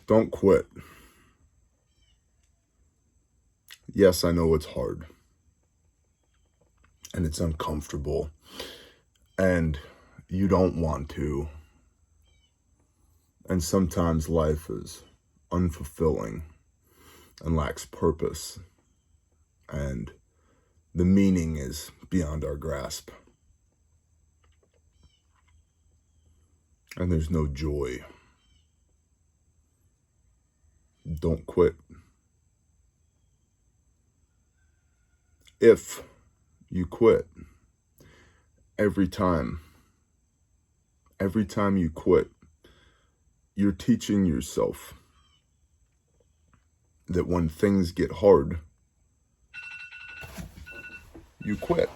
Don't quit. Yes, I know it's hard. And it's uncomfortable. And you don't want to. And sometimes life is unfulfilling and lacks purpose. And the meaning is beyond our grasp. And there's no joy. Don't quit. If you quit, every time you quit, you're teaching yourself that when things get hard, you quit.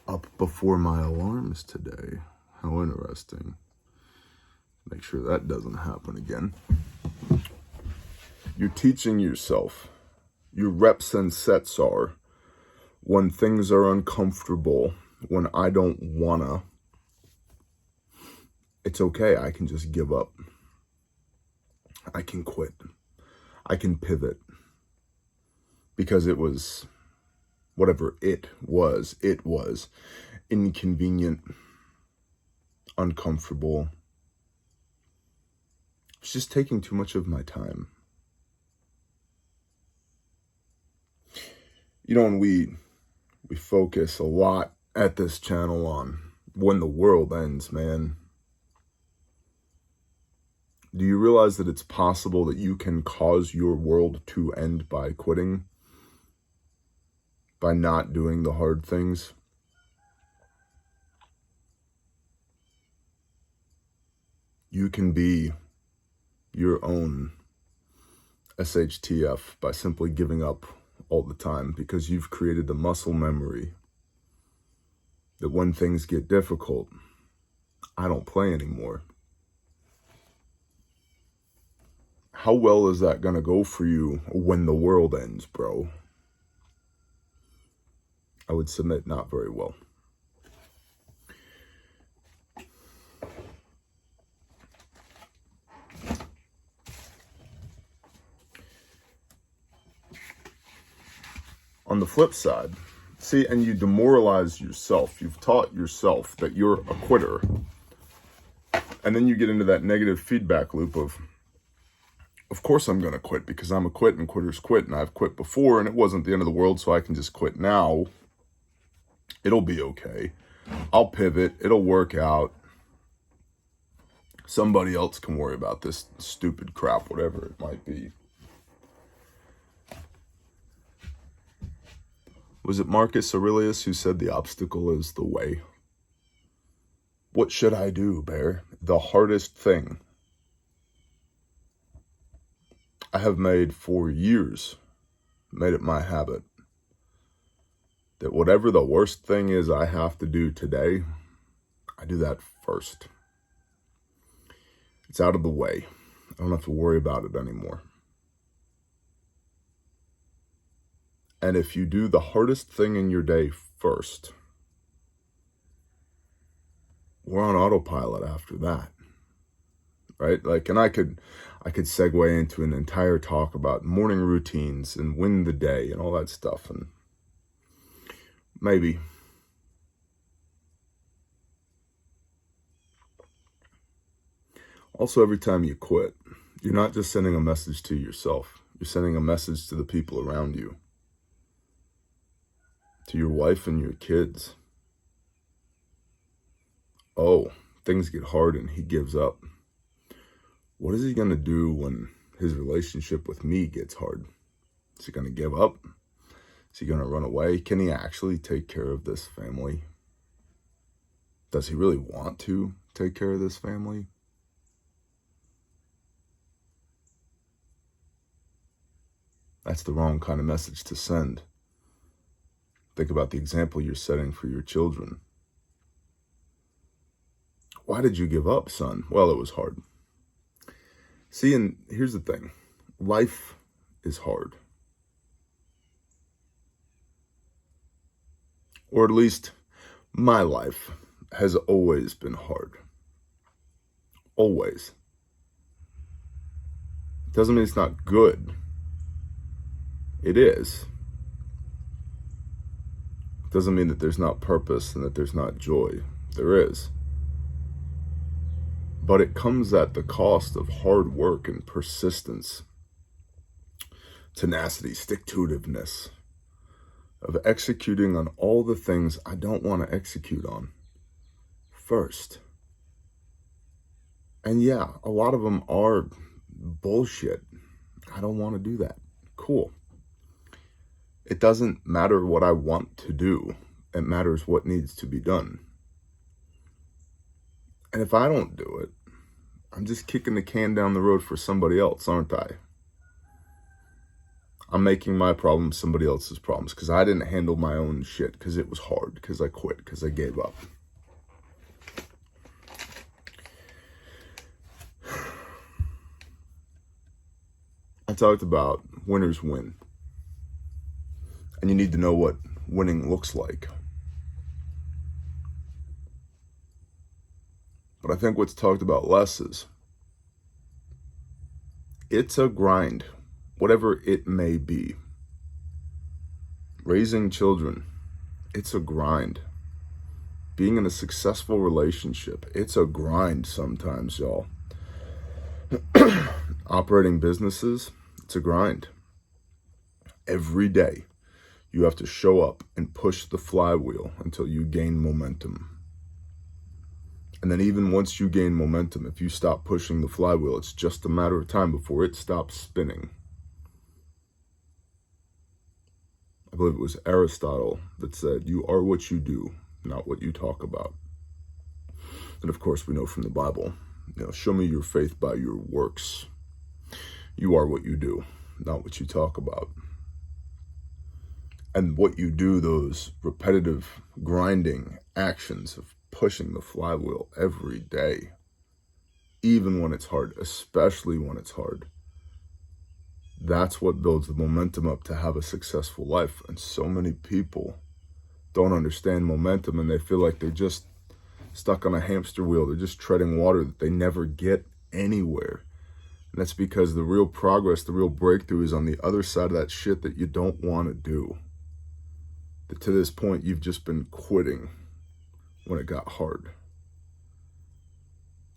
Up before my alarms today. How interesting. Make sure that doesn't happen again. You're teaching yourself. Your reps and sets are when things are uncomfortable, when I don't wanna, it's okay. I can just give up. I can quit. I can pivot. Because it was, whatever it was inconvenient, uncomfortable. It's just taking too much of my time. You know, and we focus a lot at this channel on when the world ends, man. Do you realize that it's possible that you can cause your world to end by quitting? By not doing the hard things? You can be your own SHTF by simply giving up all the time, because you've created the muscle memory that when things get difficult, I don't play anymore. How well is that going to go for you when the world ends, bro? I would submit not very well. On the flip side, see, and you demoralize yourself. You've taught yourself that you're a quitter. And then you get into that negative feedback loop of course I'm going to quit because I'm a quit and quitters quit. And I've quit before and it wasn't the end of the world, so I can just quit now. It'll be okay. I'll pivot. It'll work out. Somebody else can worry about this stupid crap, whatever it might be. Was it Marcus Aurelius who said the obstacle is the way? What should I do, Bear? The hardest thing I have made for years, made it my habit, that whatever the worst thing is I have to do today, I do that first. It's out of the way. I don't have to worry about it anymore. And if you do the hardest thing in your day first, we're on autopilot after that, right? Like, and I could segue into an entire talk about morning routines and win the day and all that stuff. And maybe. Also, every time you quit, you're not just sending a message to yourself. You're sending a message to the people around you. To your wife and your kids. Oh, things get hard and he gives up. What is he going to do when his relationship with me gets hard? Is he going to give up? Is he going to run away? Can he actually take care of this family? Does he really want to take care of this family? That's the wrong kind of message to send. Think about the example you're setting for your children. Why did you give up, son? Well, it was hard. See, and here's the thing. Life is hard. Or at least my life has always been hard. Always. It doesn't mean it's not good. It is. It doesn't mean that there's not purpose and that there's not joy. There is. But it comes at the cost of hard work and persistence, tenacity, stick-to-itiveness, of executing on all the things I don't want to execute on first. And yeah, a lot of them are bullshit. I don't want to do that. Cool. It doesn't matter what I want to do. It matters what needs to be done. And if I don't do it, I'm just kicking the can down the road for somebody else, aren't I? I'm making my problems somebody else's problems because I didn't handle my own shit, because it was hard, because I quit, because I gave up. I talked about winners win. And you need to know what winning looks like. But I think what's talked about less is it's a grind, whatever it may be. Raising children, it's a grind. Being in a successful relationship, it's a grind sometimes, y'all. Operating businesses, it's a grind. Every day, you have to show up and push the flywheel until you gain momentum. And then even once you gain momentum, if you stop pushing the flywheel, it's just a matter of time before it stops spinning. I believe it was Aristotle that said, you are what you do, not what you talk about. And of course, we know from the Bible, show me your faith by your works. You are what you do, not what you talk about. And what you do, those repetitive, grinding actions of pushing the flywheel every day, even when it's hard, especially when it's hard, that's what builds the momentum up to have a successful life. And so many people don't understand momentum, and they feel like they're just stuck on a hamster wheel. They're just treading water, that they never get anywhere. And that's because the real progress, the real breakthrough is on the other side of that shit that you don't want to do. That to this point, you've just been quitting when it got hard.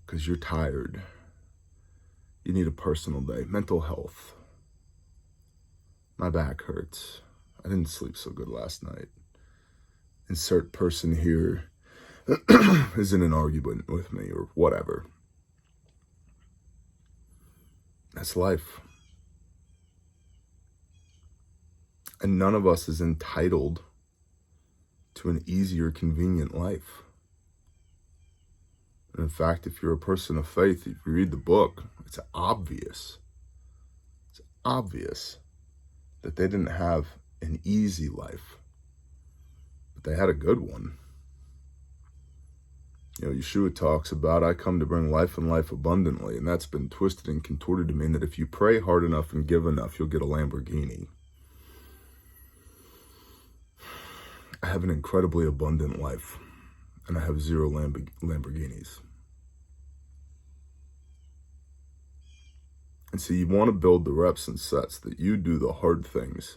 Because you're tired. You need a personal day. Mental health. My back hurts. I didn't sleep so good last night. Insert person here is in an argument with me or whatever. That's life. And none of us is entitled to an easier, convenient life. And in fact, if you're a person of faith, if you read the book, it's obvious. It's obvious that they didn't have an easy life, but they had a good one. Yeshua talks about, I come to bring life and life abundantly, and that's been twisted and contorted to mean that if you pray hard enough and give enough, you'll get a Lamborghini. I have an incredibly abundant life, and I have 0 Lamborghinis. And so you want to build the reps and sets that you do the hard things.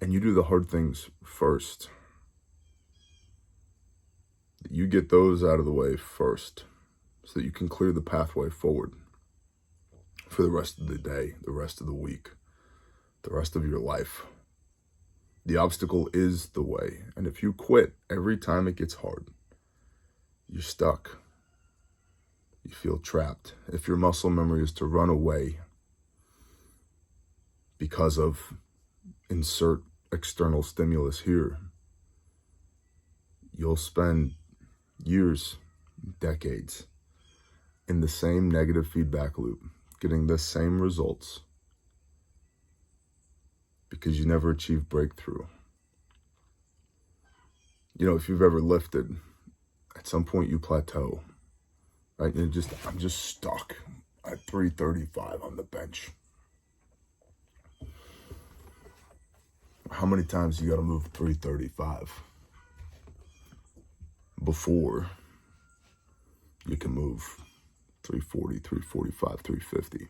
And you do the hard things first. That you get those out of the way first, so that you can clear the pathway forward for the rest of the day, the rest of the week, the rest of your life. The obstacle is the way. And if you quit every time it gets hard, you're stuck. You feel trapped. If your muscle memory is to run away because of insert external stimulus here, you'll spend years, decades in the same negative feedback loop, getting the same results, because you never achieve breakthrough. If you've ever lifted, at some point you plateau, right? I'm just stuck at 335 on the bench. How many times you got to move 335 before you can move 340, 345, 350.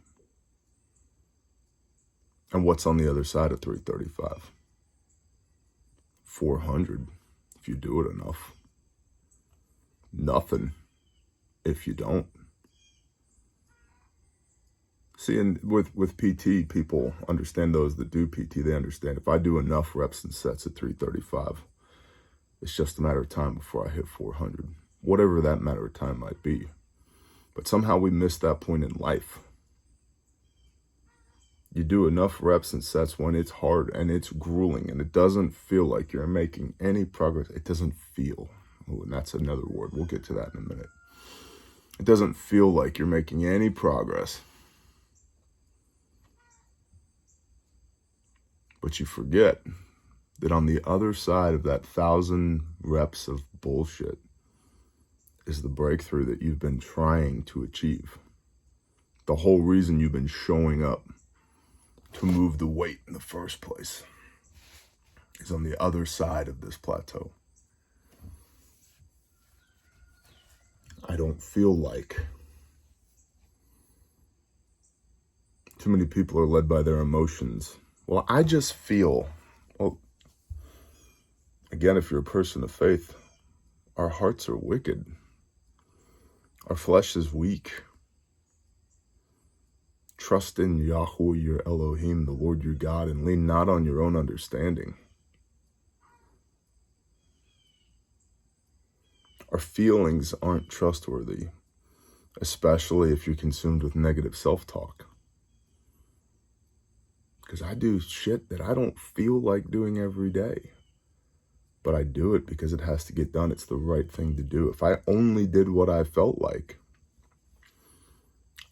And what's on the other side of 335? 400 if you do it enough. Nothing if you don't. See, and with PT, people understand, those that do PT, they understand if I do enough reps and sets at 335, it's just a matter of time before I hit 400, whatever that matter of time might be. But somehow we miss that point in life. You do enough reps and sets when it's hard and it's grueling and it doesn't feel like you're making any progress. It doesn't feel, and that's another word. We'll get to that in a minute. It doesn't feel like you're making any progress. But you forget that on the other side of that 1,000 reps of bullshit is the breakthrough that you've been trying to achieve. The whole reason you've been showing up to move the weight in the first place is on the other side of this plateau. I don't feel like too many people are led by their emotions. Well, I just feel, well, again, if you're a person of faith, our hearts are wicked. Our flesh is weak. Trust in Yahweh, your Elohim, the Lord your God, and lean not on your own understanding. Our feelings aren't trustworthy, especially if you're consumed with negative self-talk. Because I do shit that I don't feel like doing every day. But I do it because it has to get done. It's the right thing to do. If I only did what I felt like,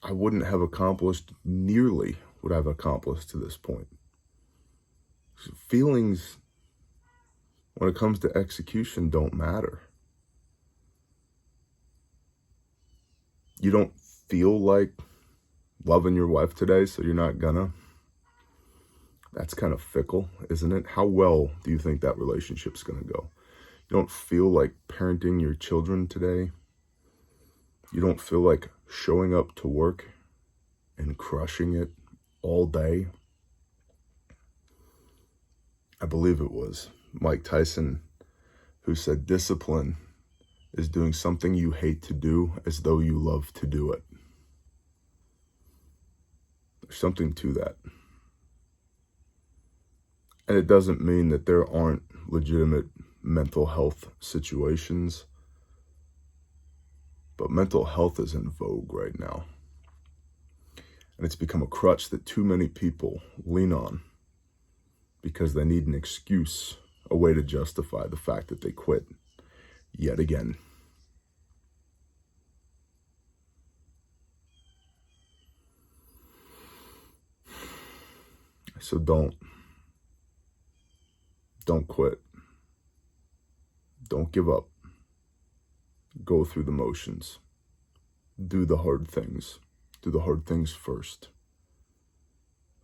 I wouldn't have accomplished nearly what I've accomplished to this point. So feelings, when it comes to execution, don't matter. You don't feel like loving your wife today, so you're not gonna. That's kind of fickle, isn't it? How well do you think that relationship's gonna go? You don't feel like parenting your children today. You don't feel like showing up to work and crushing it all day. I believe it was Mike Tyson who said, discipline is doing something you hate to do as though you love to do it. There's something to that. And it doesn't mean that there aren't legitimate mental health situations, but mental health is in vogue right now. And it's become a crutch that too many people lean on because they need an excuse, a way to justify the fact that they quit yet again. So don't quit. Don't give up. Go through the motions. Do the hard things. Do the hard things first.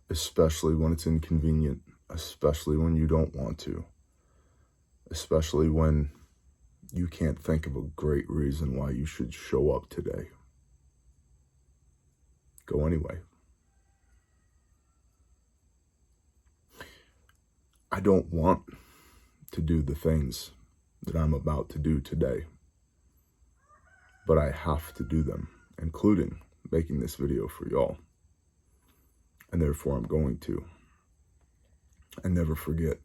Especially when it's inconvenient. Especially when you don't want to. Especially when you can't think of a great reason why you should show up today. Go anyway. I don't want to do the things that I'm about to do today, but I have to do them, including making this video for y'all. And therefore I'm going to. And never forget,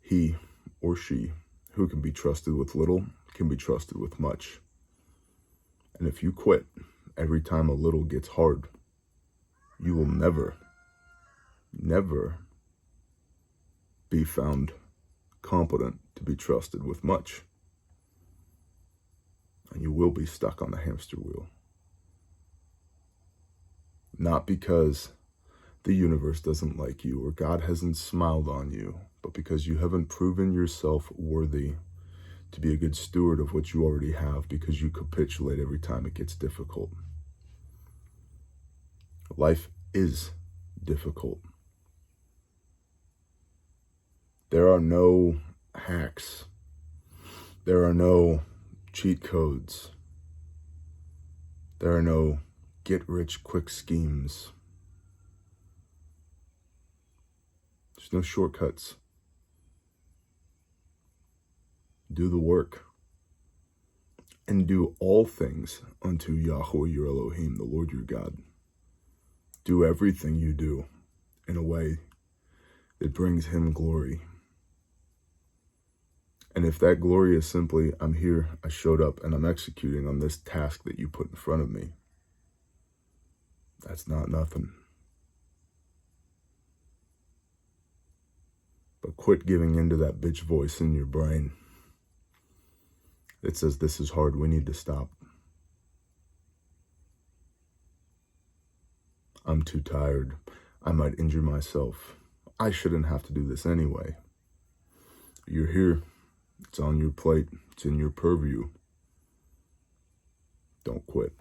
he or she who can be trusted with little can be trusted with much. And if you quit every time a little gets hard, you will never be found competent to be trusted with much. And you will be stuck on the hamster wheel. Not because the universe doesn't like you or God hasn't smiled on you, but because you haven't proven yourself worthy to be a good steward of what you already have, because you capitulate every time it gets difficult. Life is difficult. There are no hacks. There are no cheat codes. There are no get-rich-quick schemes. There's no shortcuts. Do the work. And do all things unto Yahweh your Elohim, the Lord your God. Do everything you do in a way that brings him glory. And if that glory is simply, I'm here, I showed up, and I'm executing on this task that you put in front of me, that's not nothing. But quit giving into that bitch voice in your brain that says this is hard, we need to stop. I'm too tired. I might injure myself. I shouldn't have to do this anyway. You're here. It's on your plate. It's in your purview. Don't quit.